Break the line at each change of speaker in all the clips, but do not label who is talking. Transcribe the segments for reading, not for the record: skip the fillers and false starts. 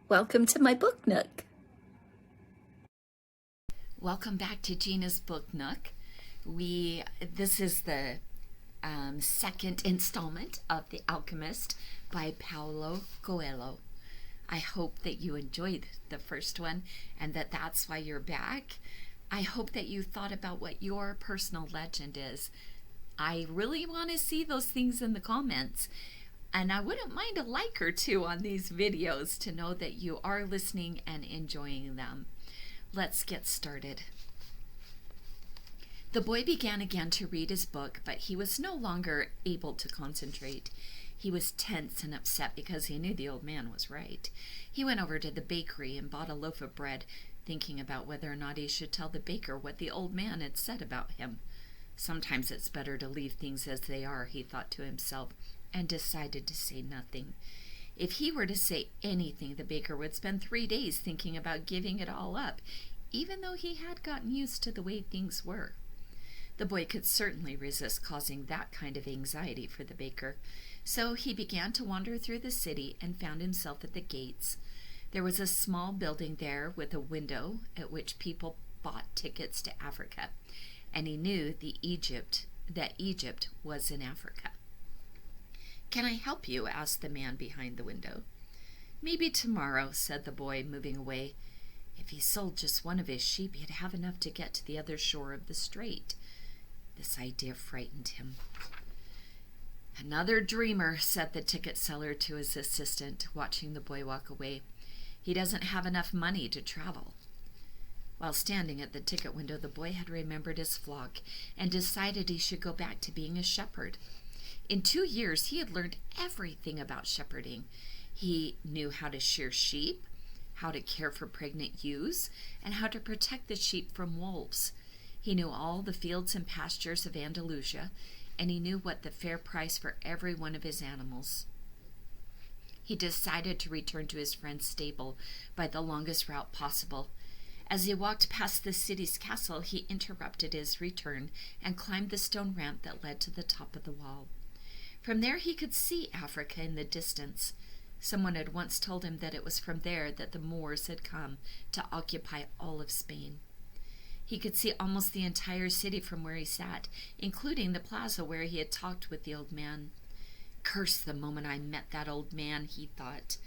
Welcome to my book nook.
Welcome back to Gena's Book Nook. This is the second installment of The Alchemist by Paulo Coelho. I hope that you enjoyed the first one and that's why you're back. I hope that you thought about what your personal legend is. I really want to see those things in the comments. And I wouldn't mind a like or two on these videos to know that you are listening and enjoying them. Let's get started. The boy began again to read his book, but he was no longer able to concentrate. He was tense and upset because he knew the old man was right. He went over to the bakery and bought a loaf of bread, thinking about whether or not he should tell the baker what the old man had said about him. Sometimes it's better to leave things as they are, he thought to himself, and decided to say nothing. If he were to say anything, the baker would spend 3 days thinking about giving it all up, even though he had gotten used to the way things were. The boy could certainly resist causing that kind of anxiety for the baker, so he began to wander through the city and found himself at the gates. There was a small building there with a window at which people bought tickets to Africa, and he knew that Egypt was in Africa. "Can I help you?" asked the man behind the window. "Maybe tomorrow," said the boy, moving away. If he sold just one of his sheep, he'd have enough to get to the other shore of the strait. This idea frightened him. "Another dreamer," said the ticket seller to his assistant, watching the boy walk away. "He doesn't have enough money to travel." While standing at the ticket window, the boy had remembered his flock and decided he should go back to being a shepherd. In 2 years, he had learned everything about shepherding. He knew how to shear sheep, how to care for pregnant ewes, and how to protect the sheep from wolves. He knew all the fields and pastures of Andalusia, and he knew what the fair price for every one of his animals. He decided to return to his friend's stable by the longest route possible. As he walked past the city's castle, he interrupted his return and climbed the stone ramp that led to the top of the wall. From there he could see Africa in the distance. Someone had once told him that it was from there that the Moors had come to occupy all of Spain. He could see almost the entire city from where he sat, including the plaza where he had talked with the old man. "Curse the moment I met that old man," he thought.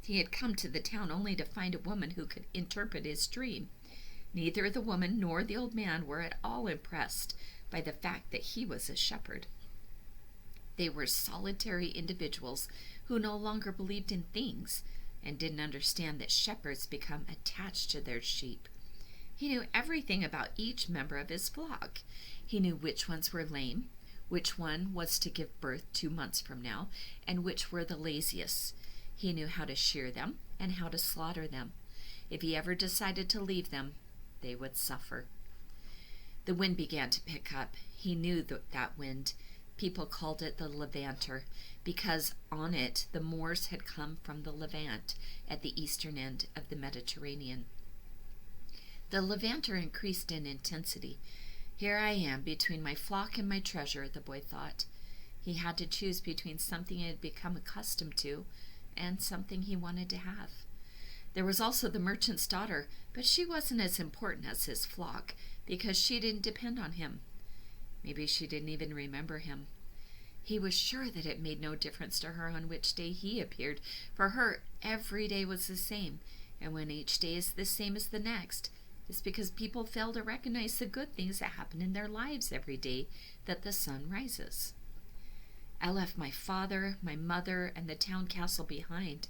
He had come to the town only to find a woman who could interpret his dream. Neither the woman nor the old man were at all impressed by the fact that he was a shepherd. They were solitary individuals who no longer believed in things and didn't understand that shepherds become attached to their sheep. He knew everything about each member of his flock. He knew which ones were lame, which one was to give birth 2 months from now, and which were the laziest. He knew how to shear them and how to slaughter them. If he ever decided to leave them, they would suffer. The wind began to pick up. He knew that wind. People called it the Levanter because on it the Moors had come from the Levant at the eastern end of the Mediterranean. The Levanter increased in intensity. "Here I am between my flock and my treasure," the boy thought. He had to choose between something he had become accustomed to and something he wanted to have. There was also the merchant's daughter, but she wasn't as important as his flock because she didn't depend on him. Maybe she didn't even remember him. He was sure that it made no difference to her on which day he appeared. For her, every day was the same, and when each day is the same as the next, it's because people fail to recognize the good things that happen in their lives every day that the sun rises. "I left my father, my mother, and the town castle behind.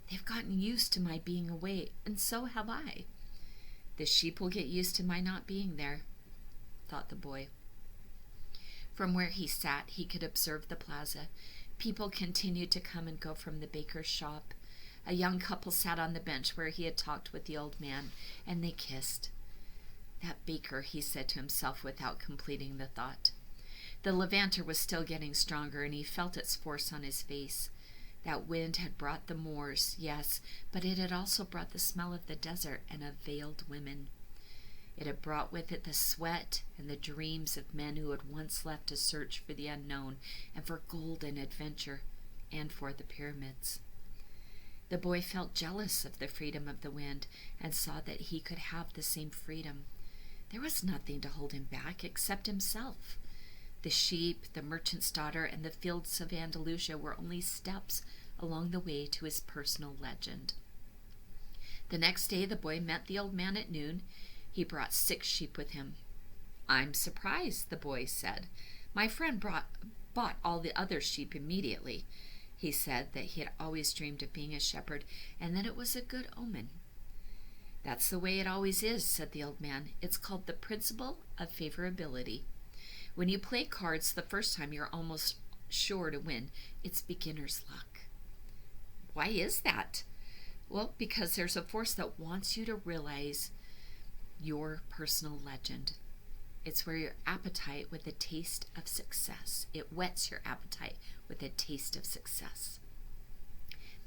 They've gotten used to my being away, and so have I. The sheep will get used to my not being there," thought the boy. From where he sat, he could observe the plaza. People continued to come and go from the baker's shop. A young couple sat on the bench where he had talked with the old man, and they kissed. "That baker," he said to himself without completing the thought. The Levanter was still getting stronger, and he felt its force on his face. That wind had brought the Moors, yes, but it had also brought the smell of the desert and of veiled women. It had brought with it the sweat and the dreams of men who had once left to search for the unknown and for gold and adventure and for the pyramids. The boy felt jealous of the freedom of the wind and saw that he could have the same freedom. There was nothing to hold him back except himself. The sheep, the merchant's daughter, and the fields of Andalusia were only steps along the way to his personal legend. The next day the boy met the old man at noon. He brought 6 sheep with him. "I'm surprised," the boy said. "My friend bought all the other sheep immediately." He said that he had always dreamed of being a shepherd and that it was a good omen. "That's the way it always is," said the old man. "It's called the Principle of Favorability. When you play cards the first time, you're almost sure to win. It's beginner's luck." "Why is that?" "Well, because there's a force that wants you to realize your personal legend. It's where your appetite with a taste of success. It whets your appetite with a taste of success."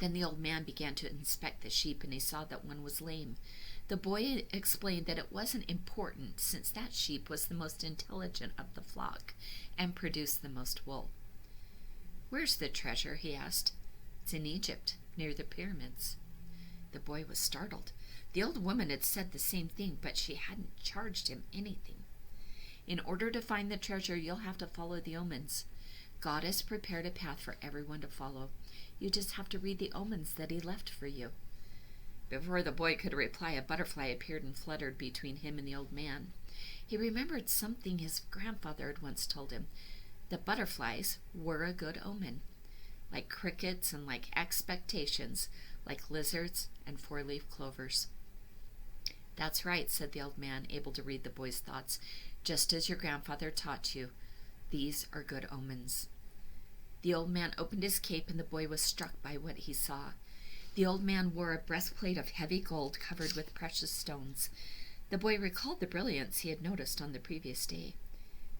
Then the old man began to inspect the sheep, and he saw that one was lame. The boy explained that it wasn't important, since that sheep was the most intelligent of the flock and produced the most wool. "Where's the treasure?" he asked. "It's in Egypt, near the pyramids." The boy was startled. The old woman had said the same thing, but she hadn't charged him anything. "In order to find the treasure, you'll have to follow the omens. God has prepared a path for everyone to follow. You just have to read the omens that he left for you." Before the boy could reply, a butterfly appeared and fluttered between him and the old man. He remembered something his grandfather had once told him. The butterflies were a good omen, like crickets and like expectations, like lizards and 4-leaf clovers. "That's right," said the old man, able to read the boy's thoughts. "Just as your grandfather taught you. These are good omens." The old man opened his cape, and the boy was struck by what he saw. The old man wore a breastplate of heavy gold covered with precious stones. The boy recalled the brilliance he had noticed on the previous day.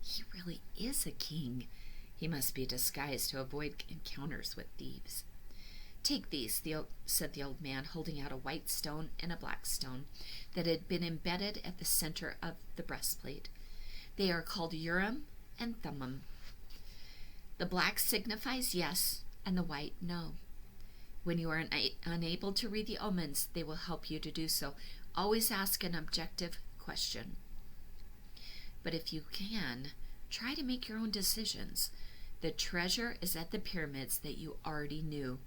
"He really is a king. He must be disguised to avoid encounters with thieves." "Take these," said the old man, holding out a white stone and a black stone that had been embedded at the center of the breastplate. "They are called Orem and Thummim. The black signifies yes, and the white no. When you are unable to read the omens, they will help you to do so. Always ask an objective question. But if you can, try to make your own decisions. The treasure is at the pyramids that you already knew.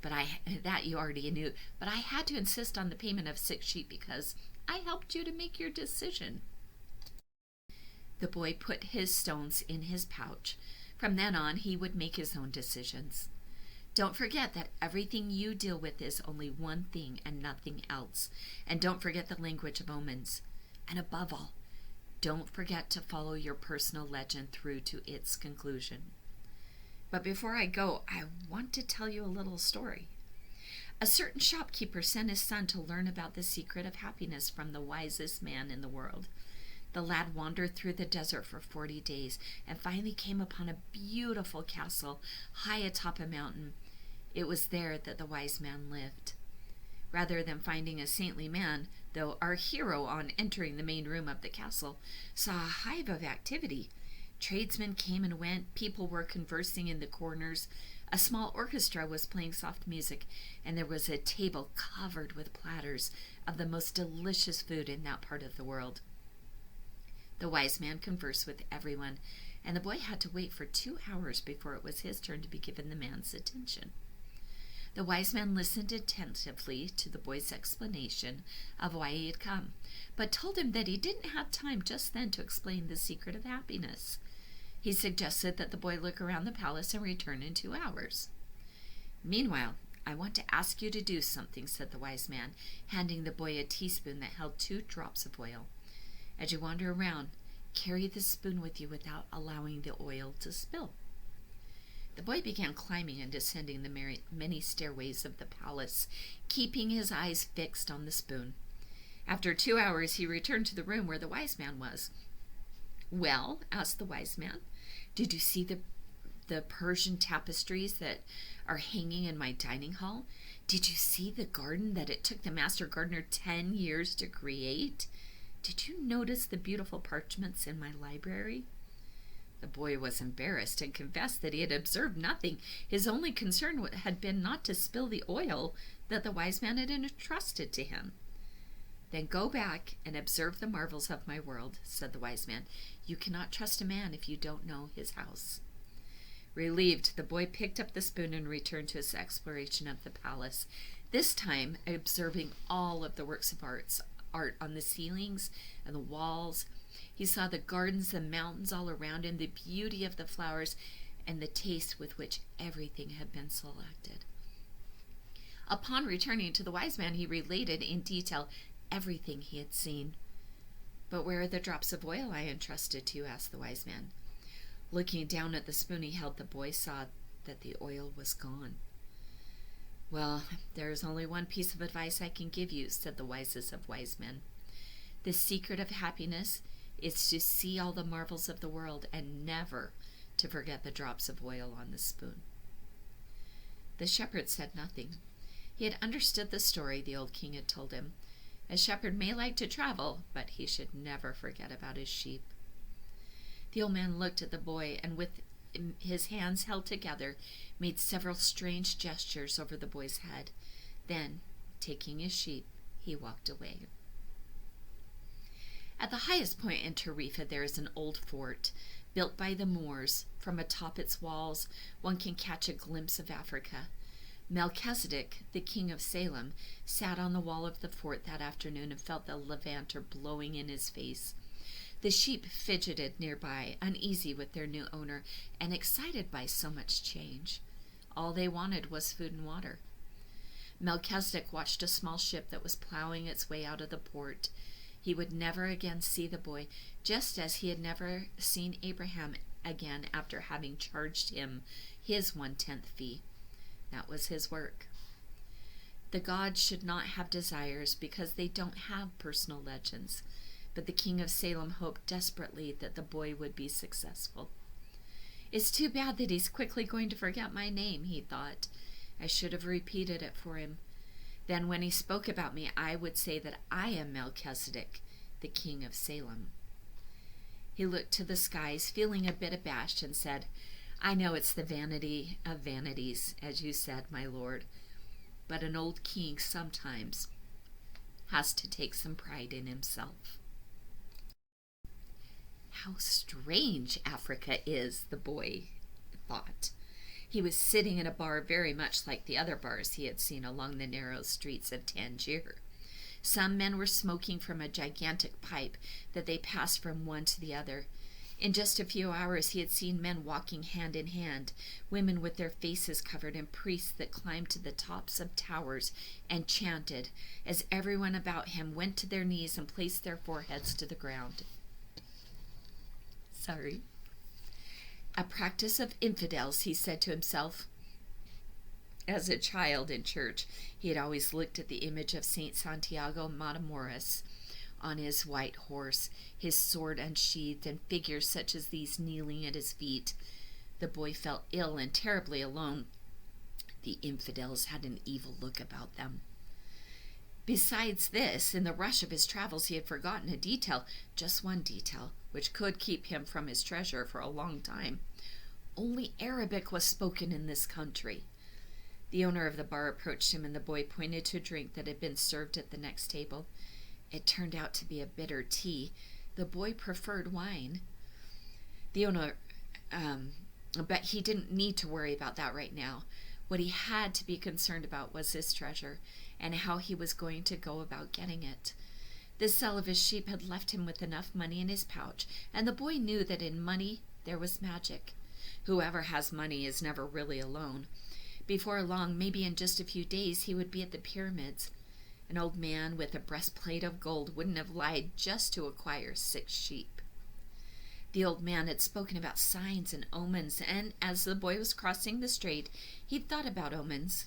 But I had to insist on the payment of 6 sheep because I helped you to make your decision." The boy put his stones in his pouch. From then on, he would make his own decisions. Don't forget that everything you deal with is only one thing and nothing else. And don't forget the language of omens. And above all, don't forget to follow your personal legend through to its conclusion. But before I go, I want to tell you a little story. A certain shopkeeper sent his son to learn about the secret of happiness from the wisest man in the world. The lad wandered through the desert for 40 days and finally came upon a beautiful castle high atop a mountain. It was there that the wise man lived. Rather than finding a saintly man, though, our hero, on entering the main room of the castle, saw a hive of activity. Tradesmen came and went, people were conversing in the corners, a small orchestra was playing soft music, and there was a table covered with platters of the most delicious food in that part of the world. The wise man conversed with everyone, and the boy had to wait for 2 hours before it was his turn to be given the man's attention. The wise man listened attentively to the boy's explanation of why he had come, but told him that he didn't have time just then to explain the secret of happiness. He suggested that the boy look around the palace and return in 2 hours. "Meanwhile, I want to ask you to do something," said the wise man, handing the boy a teaspoon that held 2 drops of oil. "As you wander around, carry the spoon with you without allowing the oil to spill." The boy began climbing and descending the many stairways of the palace, keeping his eyes fixed on the spoon. After 2 hours, he returned to the room where the wise man was. "Well," asked the wise man, "did you see the Persian tapestries that are hanging in my dining hall? Did you see the garden that it took the master gardener 10 years to create? Did you notice the beautiful parchments in my library?" The boy was embarrassed and confessed that he had observed nothing. His only concern had been not to spill the oil that the wise man had entrusted to him. "Then go back and observe the marvels of my world," said the wise man. "You cannot trust a man if you don't know his house." Relieved, the boy picked up the spoon and returned to his exploration of the palace, this time observing all of the works of art on the ceilings and the walls. He saw the gardens and mountains all around him, the beauty of the flowers, and the taste with which everything had been selected. Upon returning to the wise man, he related in detail everything he had seen. "But where are the drops of oil I entrusted to you?" asked the wise man. Looking down at the spoon he held, the boy saw that the oil was gone. "Well, there is only one piece of advice I can give you," said the wisest of wise men. "The secret of happiness is to see all the marvels of the world and never to forget the drops of oil on the spoon." The shepherd said nothing. He had understood the story the old king had told him. A shepherd may like to travel, but he should never forget about his sheep. The old man looked at the boy and, with his hands held together, made several strange gestures over the boy's head. Then, taking his sheep, he walked away. At the highest point in Tarifa there is an old fort, built by the Moors. From atop its walls, one can catch a glimpse of Africa. Melchizedek, the king of Salem, sat on the wall of the fort that afternoon and felt the levanter blowing in his face. The sheep fidgeted nearby, uneasy with their new owner and excited by so much change. All they wanted was food and water. Melchizedek watched a small ship that was plowing its way out of the port. He would never again see the boy, just as he had never seen Abraham again after having charged him his 1/10 fee. That was his work. The gods should not have desires because they don't have personal legends, but the king of Salem hoped desperately that the boy would be successful. "It's too bad that he's quickly going to forget my name," he thought. "I should have repeated it for him. Then when he spoke about me, I would say that I am Melchizedek, the king of Salem." He looked to the skies, feeling a bit abashed, and said, "I know it's the vanity of vanities, as you said, my lord, but an old king sometimes has to take some pride in himself." How strange Africa is, the boy thought. He was sitting in a bar very much like the other bars he had seen along the narrow streets of Tangier. Some men were smoking from a gigantic pipe that they passed from one to the other. In just a few hours he had seen men walking hand in hand, women with their faces covered, and priests that climbed to the tops of towers and chanted as everyone about him went to their knees and placed their foreheads to the ground. "A practice of infidels," he said to himself. As a child in church, he had always looked at the image of Saint Santiago Matamoros on his white horse, his sword unsheathed, and figures such as these kneeling at his feet. The boy felt ill and terribly alone. The infidels had an evil look about them. Besides this, in the rush of his travels, he had forgotten a detail, just one detail, which could keep him from his treasure for a long time. Only Arabic was spoken in this country. The owner of the bar approached him, and the boy pointed to a drink that had been served at the next table. It turned out to be a bitter tea. The boy preferred wine. The owner, but he didn't need to worry about that right now. What he had to be concerned about was his treasure and how he was going to go about getting it. The sale of his sheep had left him with enough money in his pouch, and the boy knew that in money there was magic. Whoever has money is never really alone. Before long, maybe in just a few days, he would be at the pyramids. An old man with a breastplate of gold wouldn't have lied just to acquire 6 sheep. The old man had spoken about signs and omens, and as the boy was crossing the strait, he thought about omens.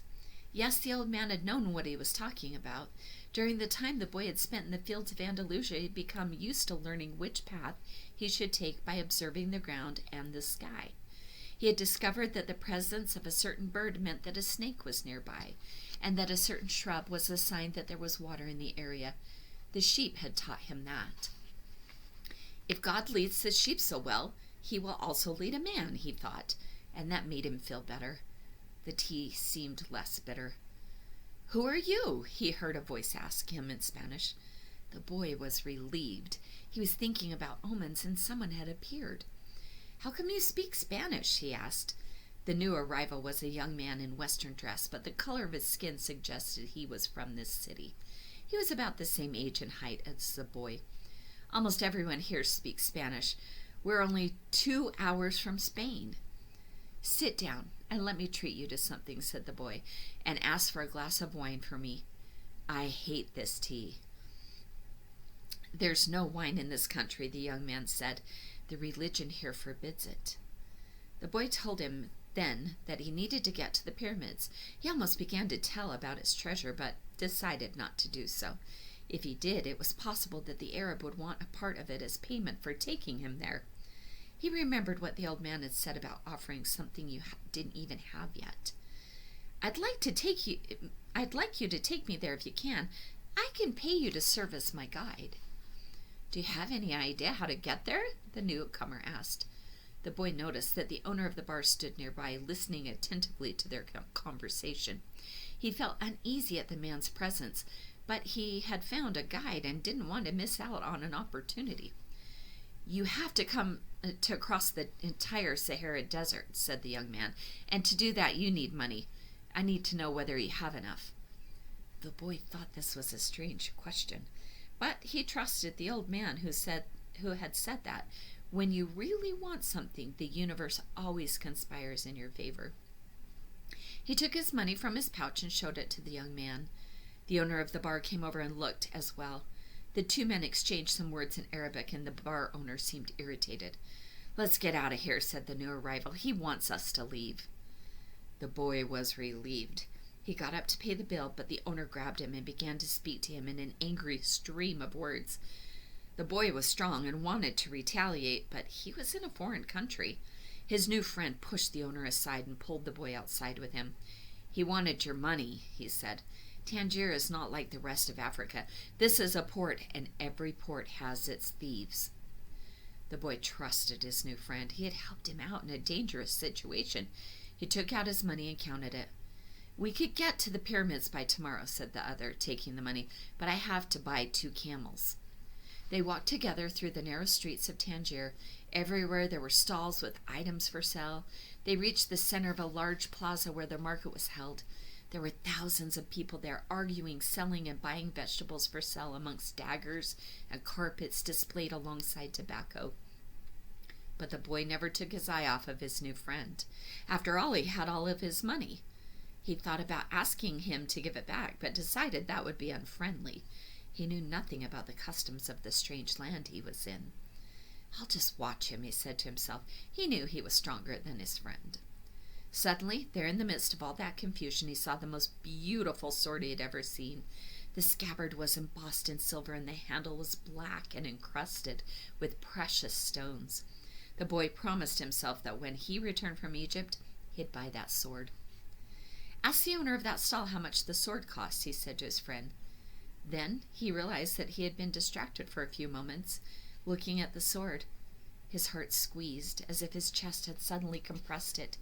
Yes, the old man had known what he was talking about. During the time the boy had spent in the fields of Andalusia, he had become used to learning which path he should take by observing the ground and the sky. He had discovered that the presence of a certain bird meant that a snake was nearby, and that a certain shrub was a sign that there was water in the area. The sheep had taught him that. If God leads the sheep so well, He will also lead a man, he thought, and that made him feel better. The tea seemed less bitter. "Who are you?" he heard a voice ask him in Spanish. The boy was relieved. He was thinking about omens, and someone had appeared. "How come you speak Spanish?" he asked. The new arrival was a young man in Western dress, but the color of his skin suggested he was from this city. He was about the same age and height as the boy. "Almost everyone here speaks Spanish. We're only 2 hours from Spain." "Sit down and let me treat you to something," said the boy, "and ask for a glass of wine for me. I hate this tea." "There's no wine in this country," the young man said. "The religion here forbids it." The boy told him then that he needed to get to the pyramids. He almost began to tell about his treasure, but decided not to do so. If he did, it was possible that the Arab would want a part of it as payment for taking him there. He remembered what the old man had said about offering something you didn't even have yet. I'd like you to take me there if you can. I can pay you to serve as my guide." "Do you have any idea how to get there?" the newcomer asked. The boy noticed that the owner of the bar stood nearby, listening attentively to their conversation. He felt uneasy at the man's presence, but he had found a guide and didn't want to miss out on an opportunity. "You have to come to cross the entire Sahara Desert," said the young man, "and to do that you need money. I need to know whether you have enough." The boy thought this was a strange question, but he trusted the old man who had said that when you really want something, the universe always conspires in your favor. He took his money from his pouch and showed it to the young man. The owner of the bar came over and looked as well. The two men exchanged some words in Arabic, and the bar owner seemed irritated. "Let's get out of here," said the new arrival. "He wants us to leave." The boy was relieved. He got up to pay the bill, but the owner grabbed him and began to speak to him in an angry stream of words. The boy was strong and wanted to retaliate, but he was in a foreign country. His new friend pushed the owner aside and pulled the boy outside with him. "He wanted your money," he said. "Tangier is not like the rest of Africa. This is a port, and every port has its thieves." The boy trusted his new friend. He had helped him out in a dangerous situation. He took out his money and counted it. "We could get to the pyramids by tomorrow," said the other, taking the money, "but I have to buy 2 camels. They walked together through the narrow streets of Tangier. Everywhere there were stalls with items for sale. They reached the center of a large plaza where the market was held. There were thousands of people there, arguing, selling, and buying vegetables for sale amongst daggers and carpets displayed alongside tobacco. But the boy never took his eye off of his new friend. After all, he had all of his money. He thought about asking him to give it back, but decided that would be unfriendly. He knew nothing about the customs of the strange land he was in. "I'll just watch him," he said to himself. He knew he was stronger than his friend. Suddenly, there in the midst of all that confusion, he saw the most beautiful sword he had ever seen. The scabbard was embossed in silver, and the handle was black and encrusted with precious stones. The boy promised himself that when he returned from Egypt, he'd buy that sword. "Ask the owner of that stall how much the sword costs," he said to his friend. Then he realized that he had been distracted for a few moments, looking at the sword. His heart squeezed, as if his chest had suddenly compressed it.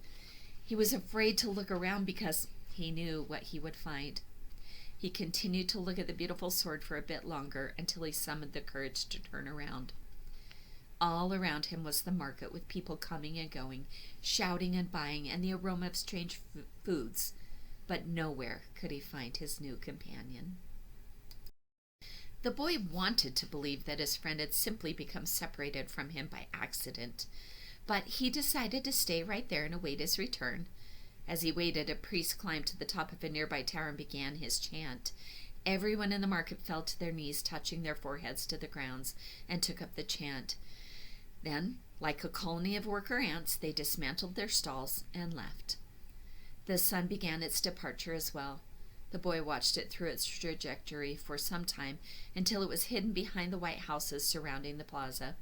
He was afraid to look around because he knew what he would find. He continued to look at the beautiful sword for a bit longer until he summoned the courage to turn around. All around him was the market, with people coming and going, shouting and buying, and the aroma of strange foods. But nowhere could he find his new companion. The boy wanted to believe that his friend had simply become separated from him by accident, but he decided to stay right there and await his return. As he waited, a priest climbed to the top of a nearby tower and began his chant. Everyone in the market fell to their knees, touching their foreheads to the ground, and took up the chant. Then, like a colony of worker ants, they dismantled their stalls and left. The sun began its departure as well. The boy watched it through its trajectory for some time, until it was hidden behind the white houses surrounding the plaza.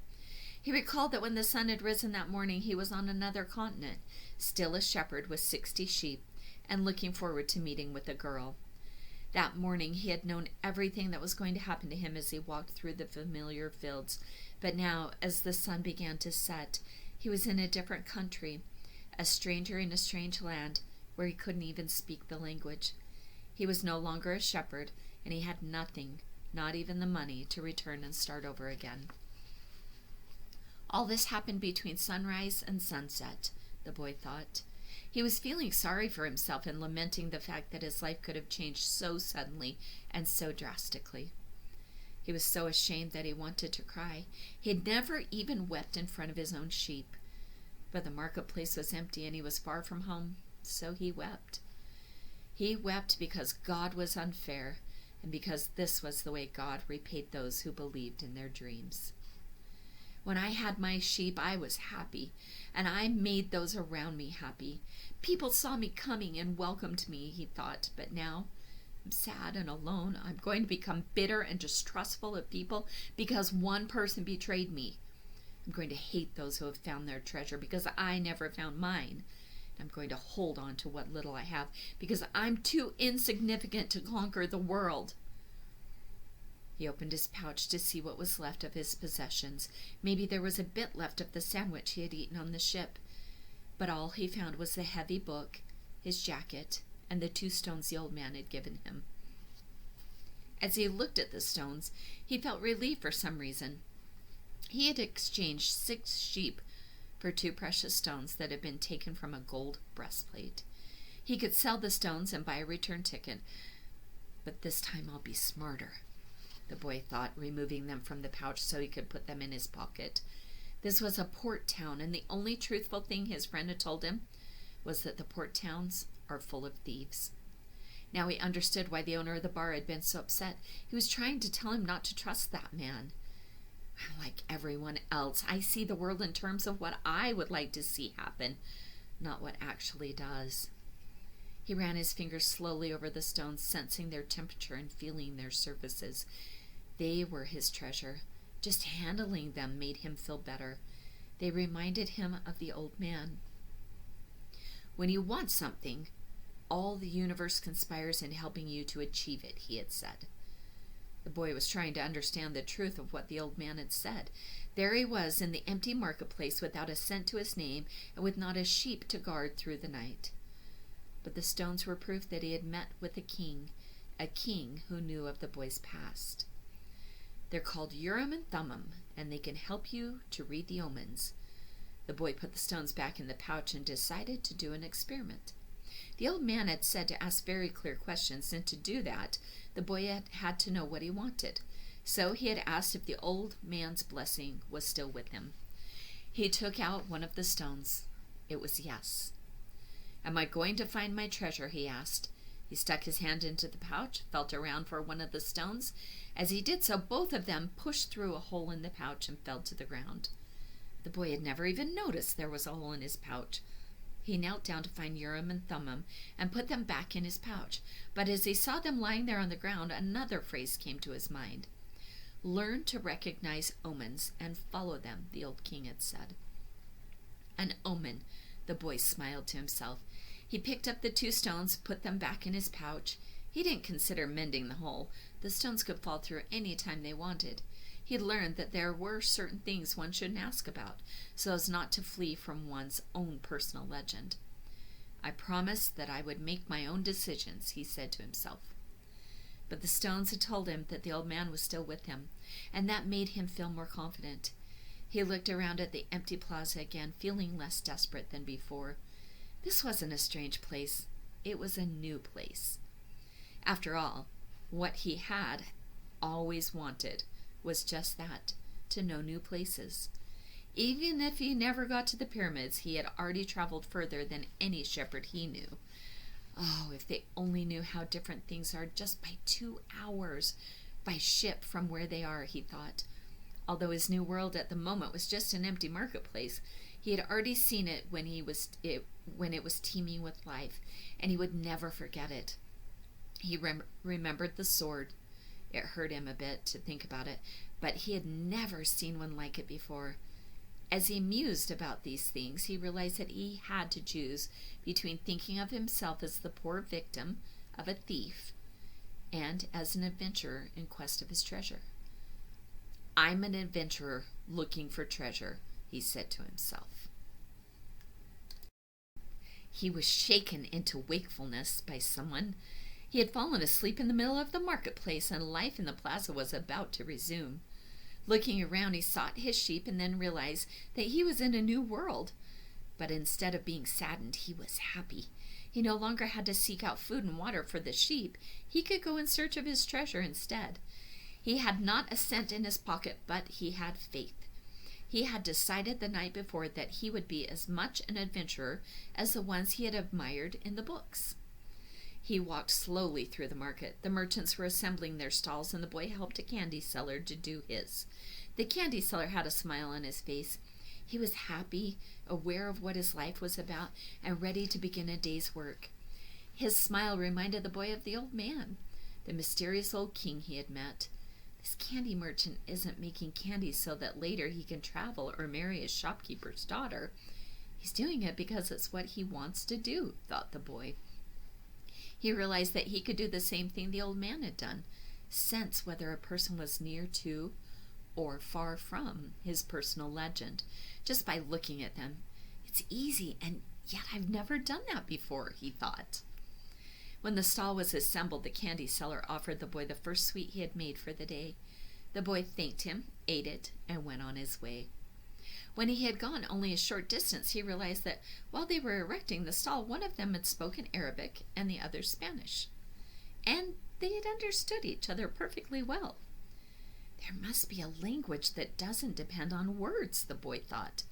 He recalled that when the sun had risen that morning, he was on another continent, still a shepherd with 60 sheep, and looking forward to meeting with a girl. That morning he had known everything that was going to happen to him as he walked through the familiar fields, but now, as the sun began to set, He was in a different country, a stranger in a strange land where he couldn't even speak the language. He was no longer a shepherd, and he had nothing, not even the money, to return and start over again. All this happened between sunrise and sunset, the boy thought. He was feeling sorry for himself and lamenting the fact that his life could have changed so suddenly and so drastically. He was so ashamed that he wanted to cry. He had never even wept in front of his own sheep. But the marketplace was empty and he was far from home, so he wept. He wept because God was unfair and because this was the way God repaid those who believed in their dreams. When I had my sheep, I was happy, and I made those around me happy. People saw me coming and welcomed me, he thought, but now I'm sad and alone. I'm going to become bitter and distrustful of people because one person betrayed me. I'm going to hate those who have found their treasure because I never found mine. I'm going to hold on to what little I have because I'm too insignificant to conquer the world. He opened his pouch to see what was left of his possessions. Maybe there was a bit left of the sandwich he had eaten on the ship. But all he found was the heavy book, his jacket, and the 2 stones the old man had given him. As he looked at the stones, he felt relief for some reason. He had exchanged 6 sheep for 2 precious stones that had been taken from a gold breastplate. He could sell the stones and buy a return ticket. But this time I'll be smarter, the boy thought, removing them from the pouch so he could put them in his pocket. This was a port town, and the only truthful thing his friend had told him was that the port towns are full of thieves. Now he understood why the owner of the bar had been so upset. He was trying to tell him not to trust that man. Like everyone else, I see the world in terms of what I would like to see happen, not what actually does. He ran his fingers slowly over the stones, sensing their temperature and feeling their surfaces. They were his treasure. Just handling them made him feel better. They reminded him of the old man. When you want something, all the universe conspires in helping you to achieve it, he had said. The boy was trying to understand the truth of what the old man had said. There he was in the empty marketplace without a cent to his name and with not a sheep to guard through the night. But the stones were proof that he had met with a king who knew of the boy's past. They're called Urim and Thummim, and they can help you to read the omens. The boy put the stones back in the pouch and decided to do an experiment. The old man had said to ask very clear questions, and to do that, the boy had to know what he wanted. So he had asked if the old man's blessing was still with him. He took out one of the stones. It was yes. Am I going to find my treasure? He asked. He stuck his hand into the pouch, felt around for one of the stones. As he did so, both of them pushed through a hole in the pouch and fell to the ground. The boy had never even noticed there was a hole in his pouch. He knelt down to find Urim and Thummim and put them back in his pouch. But as he saw them lying there on the ground, another phrase came to his mind. Learn to recognize omens and follow them, the old king had said. An omen, the boy smiled to himself. He picked up the 2 stones, put them back in his pouch. He didn't consider mending the hole. The stones could fall through any time they wanted. He learned that there were certain things one shouldn't ask about, so as not to flee from one's own personal legend. I promised that I would make my own decisions, he said to himself. But the stones had told him that the old man was still with him, and that made him feel more confident. He looked around at the empty plaza again, feeling less desperate than before. This wasn't a strange place. It was a new place. After all, what he had always wanted was just that, to know new places. Even if he never got to the pyramids, he had already traveled further than any shepherd he knew. Oh, if they only knew how different things are just by 2 hours by ship from where they are, he thought. Although his new world at the moment was just an empty marketplace, he had already seen it when it was teeming with life, and he would never forget it. He remembered the sword. It hurt him a bit to think about it, but he had never seen one like it before. As he mused about these things, he realized that he had to choose between thinking of himself as the poor victim of a thief and as an adventurer in quest of his treasure. I'm an adventurer looking for treasure, he said to himself. He was shaken into wakefulness by someone. He had fallen asleep in the middle of the marketplace, and life in the plaza was about to resume. Looking around, he sought his sheep and then realized that he was in a new world. But instead of being saddened, he was happy. He no longer had to seek out food and water for the sheep. He could go in search of his treasure instead. He had not a cent in his pocket, but he had faith. He had decided the night before that he would be as much an adventurer as the ones he had admired in the books. He walked slowly through the market. The merchants were assembling their stalls, and the boy helped a candy seller to do his. The candy seller had a smile on his face. He was happy, aware of what his life was about, and ready to begin a day's work. His smile reminded the boy of the old man, the mysterious old king he had met. This candy merchant isn't making candy so that later he can travel or marry his shopkeeper's daughter. He's doing it because it's what he wants to do, thought the boy. He realized that he could do the same thing the old man had done, sense whether a person was near to or far from his personal legend, just by looking at them. It's easy, and yet I've never done that before, he thought. When the stall was assembled, the candy seller offered the boy the first sweet he had made for the day. The boy thanked him, ate it, and went on his way. When he had gone only a short distance, he realized that while they were erecting the stall, one of them had spoken Arabic and the other Spanish. And they had understood each other perfectly well. There must be a language that doesn't depend on words, the boy thought.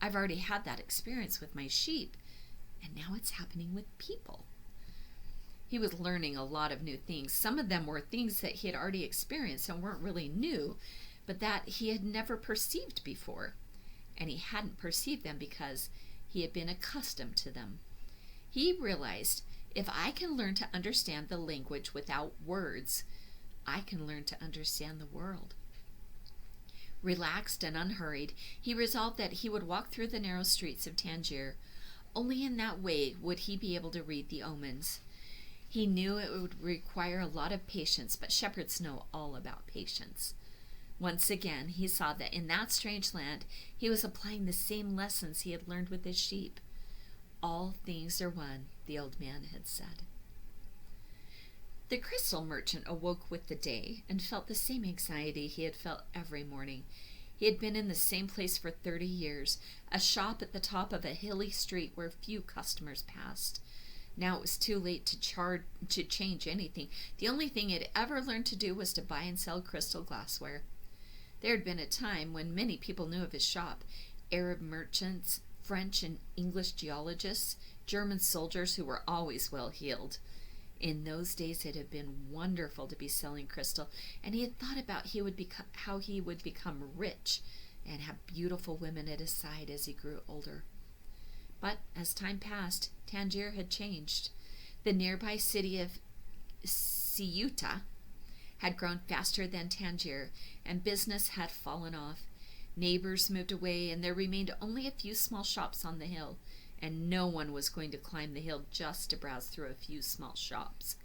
I've already had that experience with my sheep, and now it's happening with people. He was learning a lot of new things. Some of them were things that he had already experienced and weren't really new, but that he had never perceived before. And he hadn't perceived them because he had been accustomed to them. He realized, if I can learn to understand the language without words, I can learn to understand the world. Relaxed and unhurried, he resolved that he would walk through the narrow streets of Tangier. Only in that way would he be able to read the omens. He knew it would require a lot of patience, but shepherds know all about patience. Once again, he saw that in that strange land, he was applying the same lessons he had learned with his sheep. All things are one, the old man had said. The crystal merchant awoke with the day and felt the same anxiety he had felt every morning. He had been in the same place for 30 years, a shop at the top of a hilly street where few customers passed. Now it was too late to change anything. The only thing he had ever learned to do was to buy and sell crystal glassware. There had been a time when many people knew of his shop. Arab merchants, French and English geologists, German soldiers who were always well-heeled. In those days it had been wonderful to be selling crystal, and he had thought about how he would become rich and have beautiful women at his side as he grew older. But as time passed, Tangier had changed. The nearby city of Ceuta had grown faster than Tangier, and business had fallen off. Neighbors moved away, and there remained only a few small shops on the hill, and no one was going to climb the hill just to browse through a few small shops.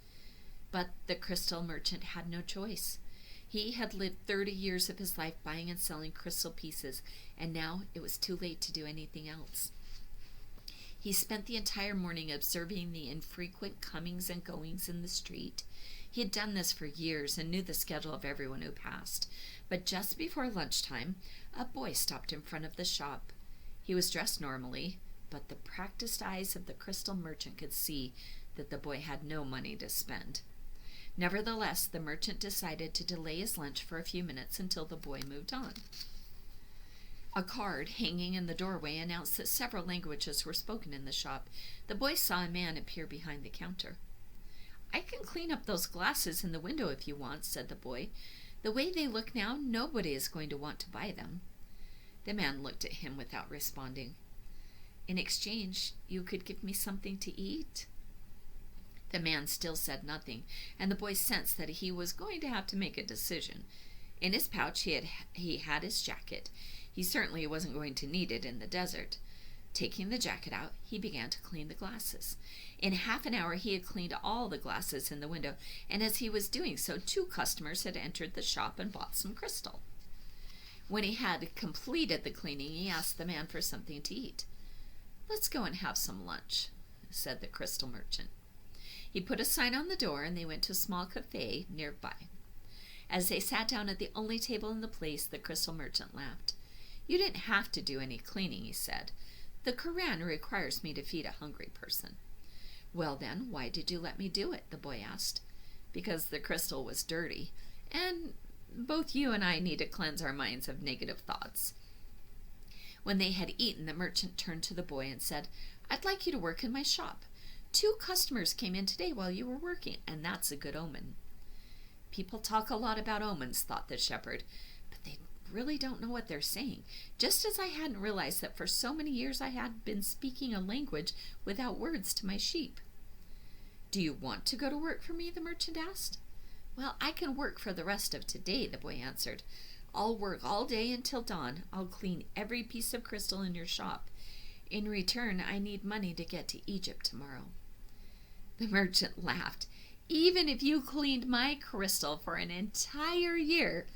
But the crystal merchant had no choice. He had lived 30 years of his life buying and selling crystal pieces, and now it was too late to do anything else. He spent the entire morning observing the infrequent comings and goings in the street. He had done this for years and knew the schedule of everyone who passed. But just before lunchtime, a boy stopped in front of the shop. He was dressed normally, but the practiced eyes of the crystal merchant could see that the boy had no money to spend. Nevertheless, the merchant decided to delay his lunch for a few minutes until the boy moved on. A card hanging in the doorway announced that several languages were spoken in the shop. The boy saw a man appear behind the counter. "I can clean up those glasses in the window if you want," said the boy. "The way they look now, nobody is going to want to buy them." The man looked at him without responding. "In exchange, you could give me something to eat?" The man still said nothing, and the boy sensed that he was going to have to make a decision. In his pouch he had his jacket. He certainly wasn't going to need it in the desert. Taking the jacket out, he began to clean the glasses. In half an hour he had cleaned all the glasses in the window, and as he was doing so, 2 customers had entered the shop and bought some crystal. When he had completed the cleaning, he asked the man for something to eat. "Let's go and have some lunch." said the crystal merchant. He put a sign on the door, and they went to a small cafe nearby. As they sat down at the only table in the place, the crystal merchant laughed. "You didn't have to do any cleaning," he said. "The Quran requires me to feed a hungry person." "Well then, why did you let me do it?" the boy asked. "Because the crystal was dirty, and both you and I need to cleanse our minds of negative thoughts." When they had eaten, the merchant turned to the boy and said, "I'd like you to work in my shop. 2 customers came in today while you were working, and that's a good omen." People talk a lot about omens, thought the shepherd, but they really don't know what they're saying, just as I hadn't realized that for so many years I had been speaking a language without words to my sheep. "Do you want to go to work for me?" the merchant asked. "Well, I can work for the rest of today," the boy answered. "I'll work all day until dawn. I'll clean every piece of crystal in your shop. In return, I need money to get to Egypt tomorrow." The merchant laughed. "Even if you cleaned my crystal for an entire year,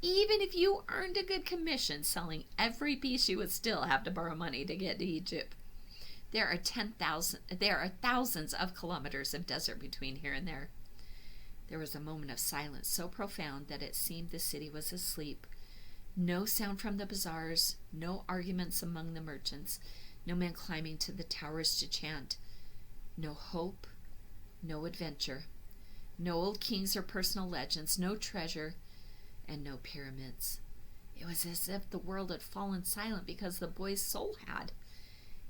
even if you earned a good commission selling every piece, you would still have to borrow money to get to Egypt. There are thousands of kilometers of desert between here and there." There was a moment of silence so profound that it seemed the city was asleep. No sound from the bazaars, no arguments among the merchants, no men climbing to the towers to chant. No hope, no adventure, no old kings or personal legends, no treasure, and no pyramids. It was as if the world had fallen silent because the boy's soul had.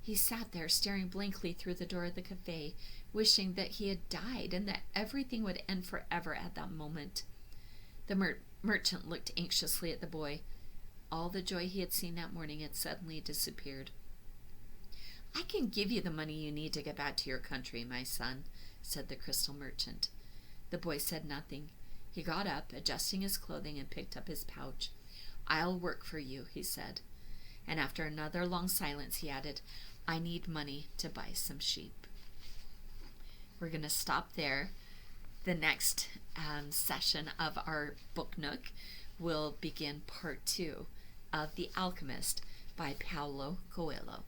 He sat there staring blankly through the door of the cafe, wishing that he had died and that everything would end forever at that moment. The merchant looked anxiously at the boy. All the joy he had seen that morning had suddenly disappeared. "I can give you the money you need to get back to your country, my son," said the crystal merchant. The boy said nothing. He got up, adjusting his clothing, and picked up his pouch. "I'll work for you," he said. And after another long silence, he added, "I need money to buy some sheep." We're going to stop there. The next session of our book Nook will begin part 2 of The Alchemist by Paulo Coelho.